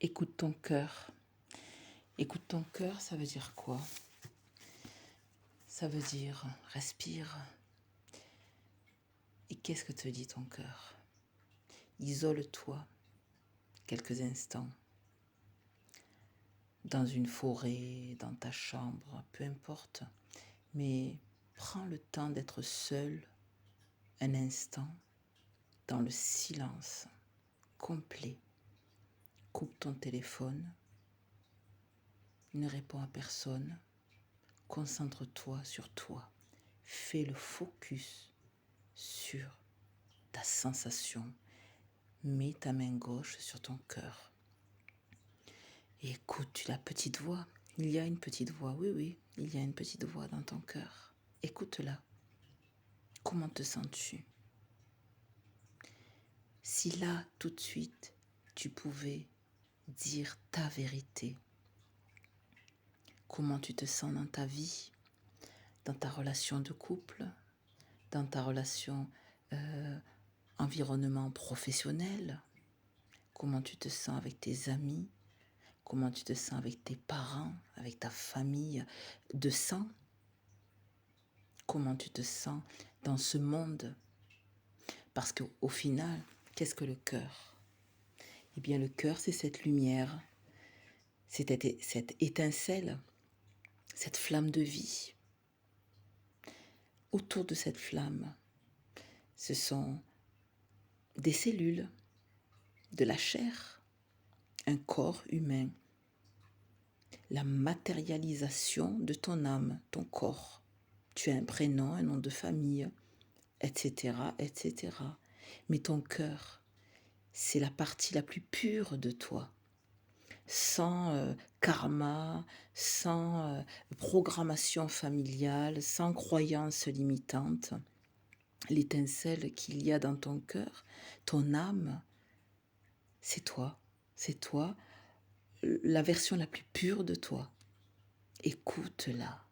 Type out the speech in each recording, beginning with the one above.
Écoute ton cœur. Écoute ton cœur, ça veut dire quoi? Ça veut dire respire. Et qu'est-ce que te dit ton cœur? Isole-toi quelques instants dans une forêt, dans ta chambre, peu importe. Mais prends le temps d'être seul un instant dans le silence complet. Coupe ton téléphone. Ne réponds à personne. Concentre-toi sur toi. Fais le focus sur ta sensation. Mets ta main gauche sur ton cœur. Et écoute la petite voix. Il y a une petite voix, oui, il y a une petite voix dans ton cœur. Écoute-la. Comment te sens-tu? Si là, tout de suite, tu pouvais dire ta vérité, comment tu te sens dans ta vie, dans ta relation de couple, dans ta relation environnement professionnel, comment tu te sens avec tes amis, comment tu te sens avec tes parents, avec ta famille de sang, comment tu te sens dans ce monde. Parce qu'au final, qu'est-ce que le cœur? Eh bien, le cœur, c'est cette lumière, cette étincelle, cette flamme de vie. Autour de cette flamme, ce sont des cellules, de la chair, un corps humain, la matérialisation de ton âme, ton corps. Tu as un prénom, un nom de famille, etc., etc. Mais ton cœur, c'est la partie la plus pure de toi, sans karma, sans programmation familiale, sans croyances limitantes. L'étincelle qu'il y a dans ton cœur, ton âme, c'est toi, la version la plus pure de toi. Écoute-la.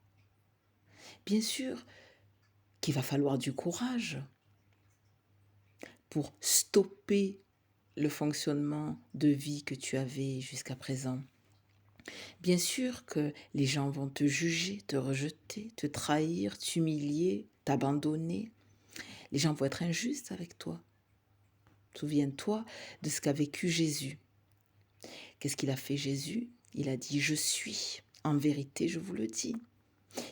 Bien sûr qu'il va falloir du courage pour stopper le fonctionnement de vie que tu avais jusqu'à présent. Bien sûr que les gens vont te juger, te rejeter, te trahir, t'humilier, t'abandonner. Les gens vont être injustes avec toi. Souviens-toi de ce qu'a vécu Jésus. Qu'est-ce qu'il a fait Jésus? Il a dit « Je suis ». En vérité, je vous le dis.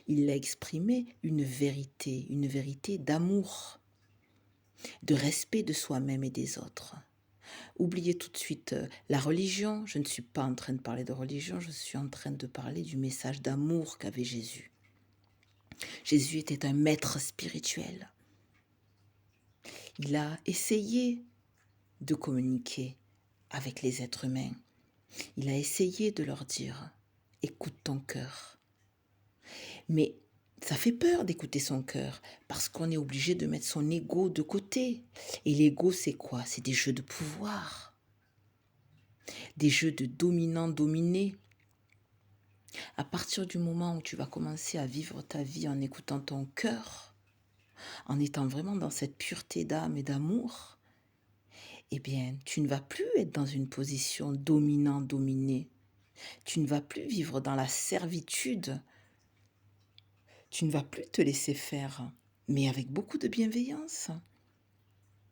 Il a exprimé une vérité d'amour, de respect de soi-même et des autres. Oubliez tout de suite la religion. Je ne suis pas en train de parler de religion, je suis en train de parler du message d'amour qu'avait Jésus. Jésus était un maître spirituel. Il a essayé de communiquer avec les êtres humains. Il a essayé de leur dire « Écoute ton cœur ». Mais ça fait peur d'écouter son cœur parce qu'on est obligé de mettre son ego de côté. Et l'ego, c'est quoi? C'est des jeux de pouvoir, des jeux de dominant-dominé. À partir du moment où tu vas commencer à vivre ta vie en écoutant ton cœur, en étant vraiment dans cette pureté d'âme et d'amour, eh bien, tu ne vas plus être dans une position dominant-dominé. Tu ne vas plus vivre dans la servitude. Tu ne vas plus te laisser faire, mais avec beaucoup de bienveillance.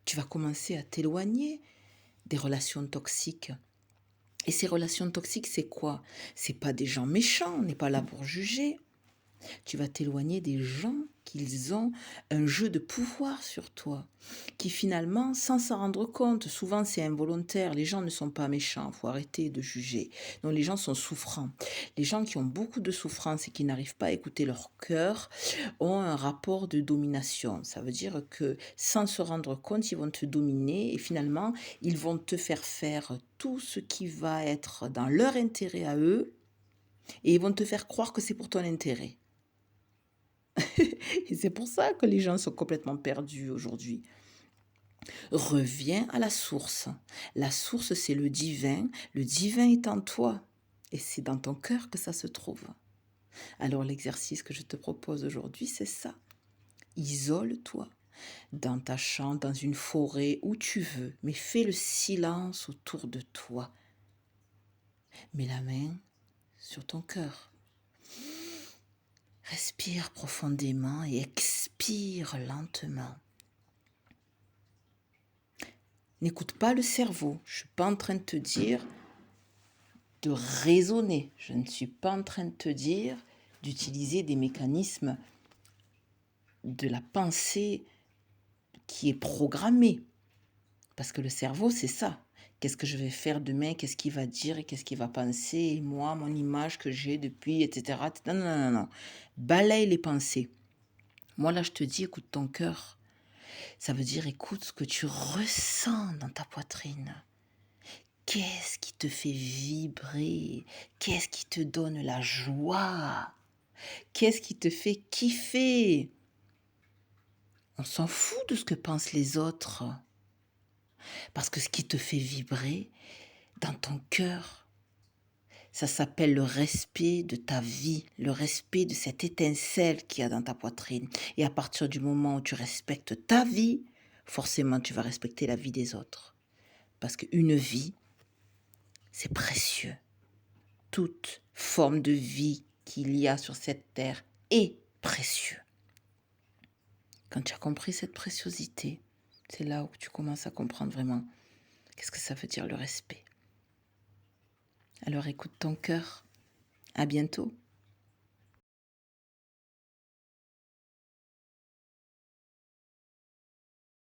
Tu vas commencer à t'éloigner des relations toxiques. Et ces relations toxiques, c'est quoi? C'est pas des gens méchants, on n'est pas là pour juger. Tu vas t'éloigner des gens qu'ils ont un jeu de pouvoir sur toi, qui finalement, sans s'en rendre compte, souvent c'est involontaire, les gens ne sont pas méchants, il faut arrêter de juger. Donc les gens sont souffrants. Les gens qui ont beaucoup de souffrance et qui n'arrivent pas à écouter leur cœur ont un rapport de domination. Ça veut dire que sans se rendre compte, ils vont te dominer et finalement, ils vont te faire tout ce qui va être dans leur intérêt à eux et ils vont te faire croire que c'est pour ton intérêt. Et c'est pour ça que les gens sont complètement perdus aujourd'hui. Reviens à la source. La source, c'est le divin. Le divin est en toi. Et c'est dans ton cœur que ça se trouve. Alors l'exercice que je te propose aujourd'hui, c'est ça. Isole-toi dans ta chambre, dans une forêt, où tu veux, mais fais le silence autour de toi. Mets la main sur ton cœur. Respire profondément et expire lentement. N'écoute pas le cerveau. Je ne suis pas en train de te dire de raisonner. Je ne suis pas en train de te dire d'utiliser des mécanismes de la pensée qui est programmée. Parce que le cerveau, c'est ça. Qu'est-ce que je vais faire demain? Qu'est-ce qu'il va dire et qu'est-ce qu'il va penser? Et moi, mon image que j'ai depuis, etc. Non, non, non, non. Balaye les pensées. Moi, là, je te dis, écoute ton cœur. Ça veut dire, écoute ce que tu ressens dans ta poitrine. Qu'est-ce qui te fait vibrer? Qu'est-ce qui te donne la joie? Qu'est-ce qui te fait kiffer? On s'en fout de ce que pensent les autres. Parce que ce qui te fait vibrer dans ton cœur, ça s'appelle le respect de ta vie, le respect de cette étincelle qu'il y a dans ta poitrine. Et à partir du moment où tu respectes ta vie, forcément tu vas respecter la vie des autres. Parce qu'une vie, c'est précieux. Toute forme de vie qu'il y a sur cette terre est précieux. Quand tu as compris cette préciosité, c'est là où tu commences à comprendre vraiment qu'est-ce que ça veut dire le respect. Alors écoute ton cœur. À bientôt.